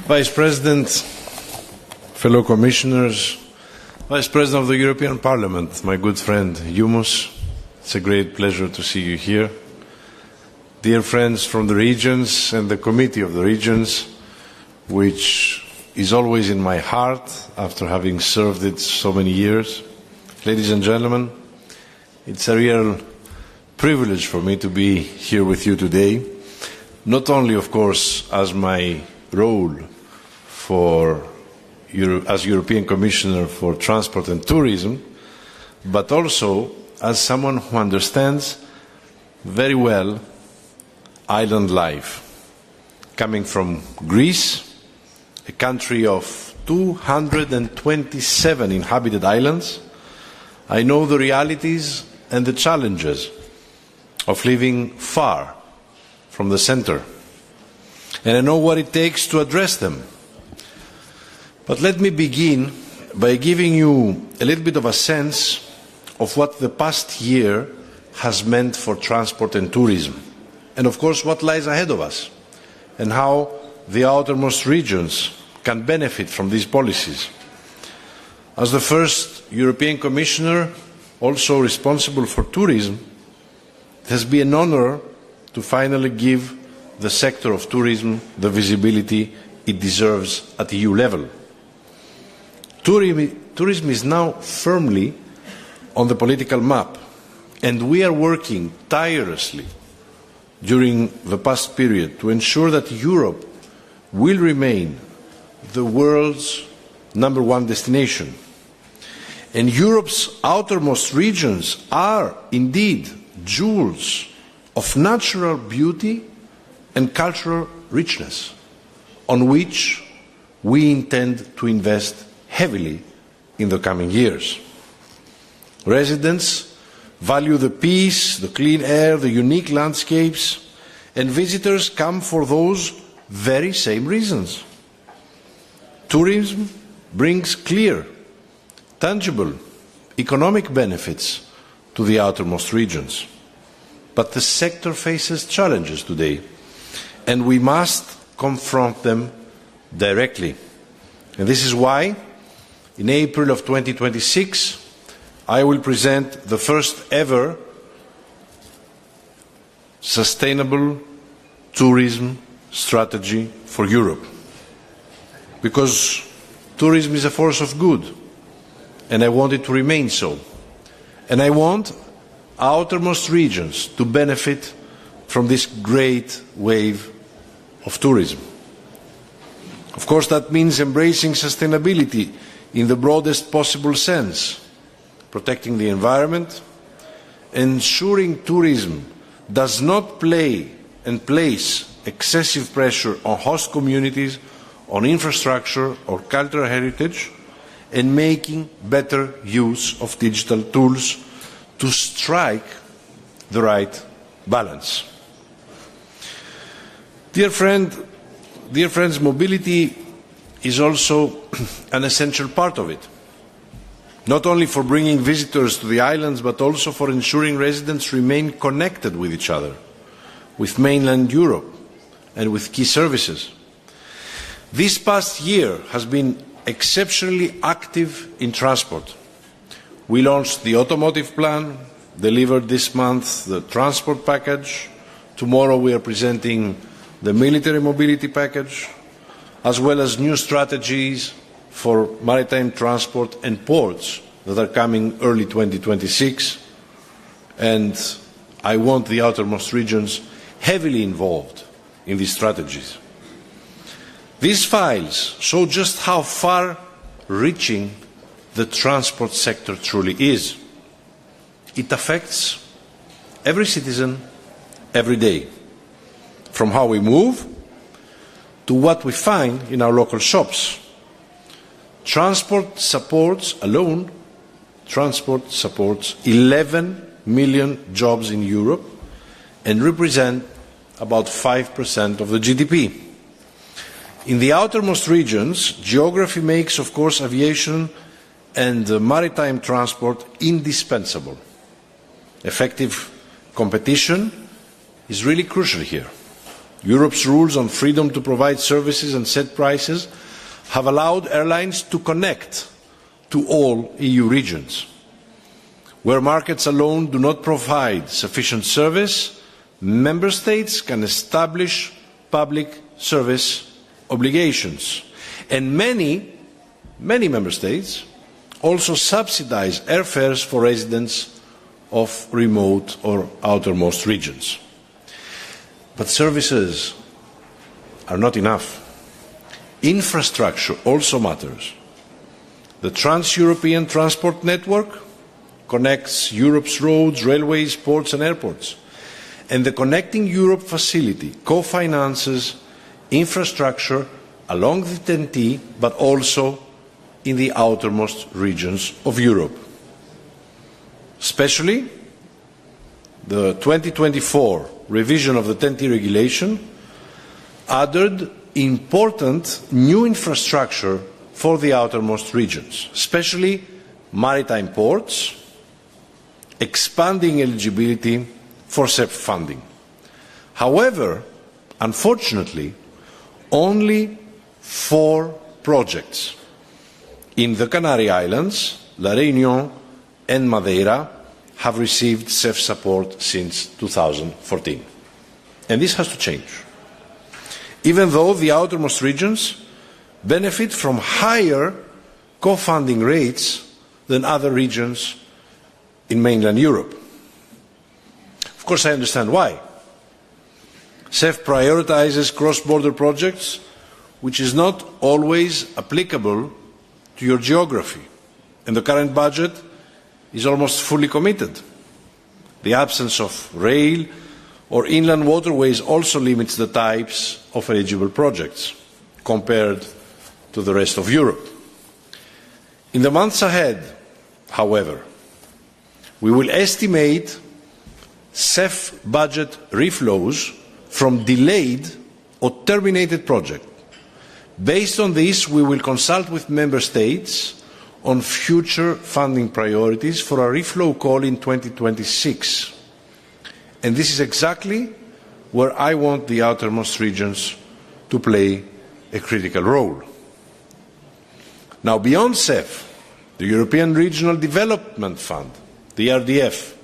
Vice President, fellow Commissioners, Vice President of the European Parliament, my good friend Outermost, it's a great pleasure to see you here. Dear friends from the regions and the Committee of the Regions, which is always in my heart after having served it so many years. Ladies and gentlemen, it's a real privilege for me to be here with you today, not only, of course, as my role as European Commissioner for Transport and Tourism, but also as someone who understands very well island life. Coming from Greece, a country of 227 inhabited islands, I know the realities and the challenges of living far from the center, and I know what it takes to address them. But let me begin by giving you a little bit of a sense of what the past year has meant for transport and tourism, and of course what lies ahead of us, and how the outermost regions can benefit from these policies. As the first European Commissioner, also responsible for tourism, it has been an honor to finally give the sector of tourism the visibility it deserves at EU level. Tourism is now firmly on the political map, and we are working tirelessly during the past period to ensure that Europe will remain the world's #1 destination. And Europe's outermost regions are indeed jewels of natural beauty and cultural richness, on which we intend to invest heavily in the coming years. Residents value the peace, the clean air, the unique landscapes, and visitors come for those very same reasons. Tourism brings clear, tangible economic benefits to the outermost regions. But the sector faces challenges today, and we must confront them directly. And this is why, in April of 2026, I will present the first ever sustainable tourism strategy for Europe. Because tourism is a force of good, and I want it to remain so. And I want outermost regions to benefit from this great wave of tourism. Of course, that means embracing sustainability in the broadest possible sense, protecting the environment, ensuring tourism does not place excessive pressure on host communities, on infrastructure or cultural heritage, and making better use of digital tools to strike the right balance. Dear friends, mobility is also an essential part of it, not only for bringing visitors to the islands, but also for ensuring residents remain connected with each other, with mainland Europe, and with key services. This past year has been exceptionally active in transport. We launched the automotive plan, delivered this month the transport package. Tomorrow we are presenting the military mobility package, as well as new strategies for maritime transport and ports that are coming early 2026. And I want the outermost regions heavily involved in these strategies. These files show just how far-reaching the transport sector truly is. It affects every citizen every day, from how we move to what we find in our local shops. Transport supports 11 million jobs in Europe and represent about 5% of the GDP. In the outermost regions, geography makes, of course, aviation and maritime transport indispensable. Effective competition is really crucial here. Europe's rules on freedom to provide services and set prices have allowed airlines to connect to all EU regions. Where markets alone do not provide sufficient service, Member States can establish public service obligations. And many Member States also subsidise airfares for residents of remote or outermost regions. But services are not enough. Infrastructure also matters. The Trans-European Transport Network connects Europe's roads, railways, ports and airports. And the Connecting Europe facility co-finances infrastructure along the TEN-T, but also in the outermost regions of Europe. Especially, the 2024 revision of the TEN-T regulation added important new infrastructure for the outermost regions, especially maritime ports, expanding eligibility for CEF funding. However, unfortunately, only 4 projects in the Canary Islands, La Réunion and Madeira have received CEF support since 2014. And this has to change. Even though the outermost regions benefit from higher co-funding rates than other regions in mainland Europe. Of course, I understand why. CEF prioritizes cross-border projects, which is not always applicable to your geography, and the current budget is almost fully committed. The absence of rail or inland waterways also limits the types of eligible projects compared to the rest of Europe. In the months ahead, however, we will estimate CEF budget reflows from delayed or terminated projects. Based on this, we will consult with Member States on future funding priorities for a reflow call in 2026. And this is exactly where I want the outermost regions to play a critical role. Now, beyond CEF, the European Regional Development Fund, the ERDF,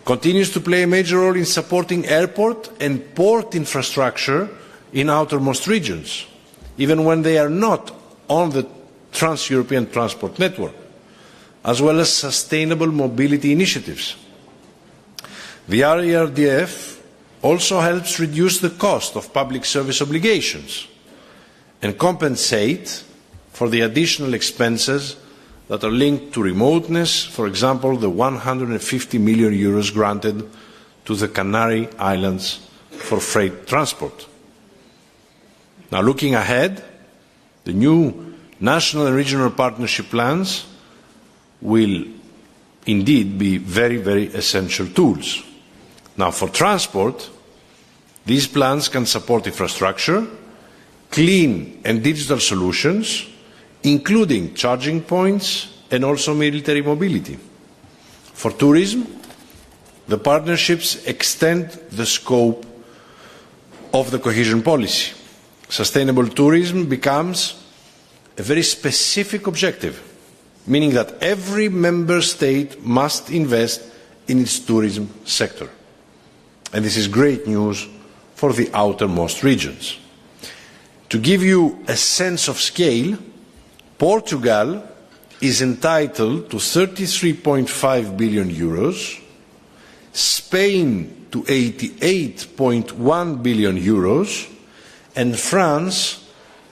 continues to play a major role in supporting airport and port infrastructure in outermost regions, even when they are not on the Trans-European Transport Network, as well as sustainable mobility initiatives. The ERDF also helps reduce the cost of public service obligations and compensate for the additional expenses that are linked to remoteness, for example, the 150 million euros granted to the Canary Islands for freight transport. Now, looking ahead, the new national and regional partnership plans will indeed be very, very essential tools. Now, for transport, these plans can support infrastructure, clean and digital solutions, including charging points and also military mobility. For tourism, the partnerships extend the scope of the cohesion policy. Sustainable tourism becomes a very specific objective, meaning that every member state must invest in its tourism sector. And this is great news for the outermost regions. To give you a sense of scale, Portugal is entitled to 33.5 billion euros, Spain to 88.1 billion euros, and France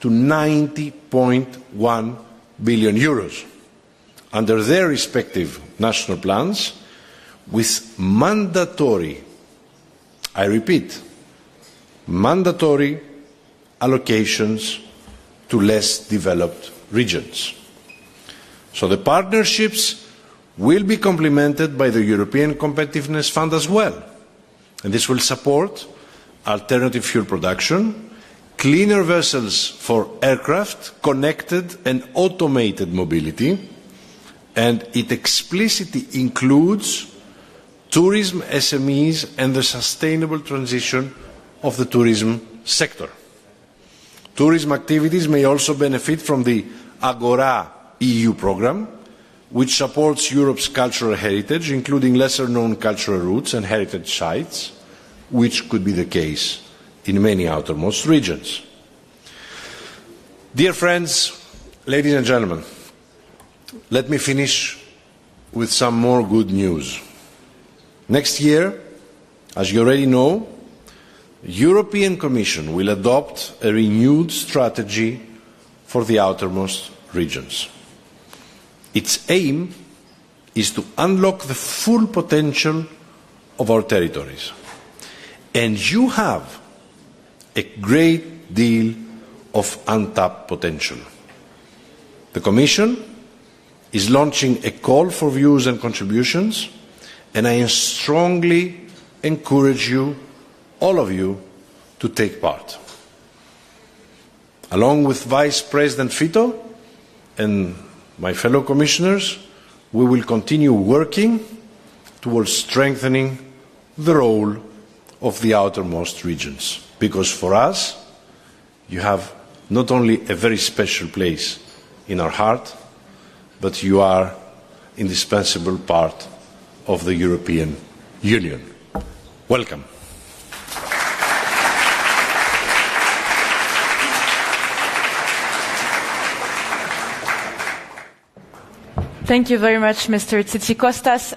to 90.1 billion euros, under their respective national plans, with mandatory, I repeat, mandatory allocations to less developed regions. So the partnerships will be complemented by the European Competitiveness Fund as well, and this will support alternative fuel production, cleaner vessels for aircraft, connected and automated mobility, and it explicitly includes tourism SMEs and the sustainable transition of the tourism sector. Tourism activities may also benefit from the Agora EU programme, which supports Europe's cultural heritage, including lesser-known cultural routes and heritage sites, which could be the case in many outermost regions. Dear friends, ladies and gentlemen, let me finish with some more good news. Next year, as you already know, the European Commission will adopt a renewed strategy for the outermost regions. Its aim is to unlock the full potential of our territories. And you have a great deal of untapped potential. The Commission is launching a call for views and contributions, and I strongly encourage you, all of you, to take part. Along with Vice President Fito and my fellow commissioners, we will continue working towards strengthening the role of the outermost regions, because for us, you have not only a very special place in our heart, but you are an indispensable part of the European Union. Welcome. Thank you very much, Mr. Tzitzikostas.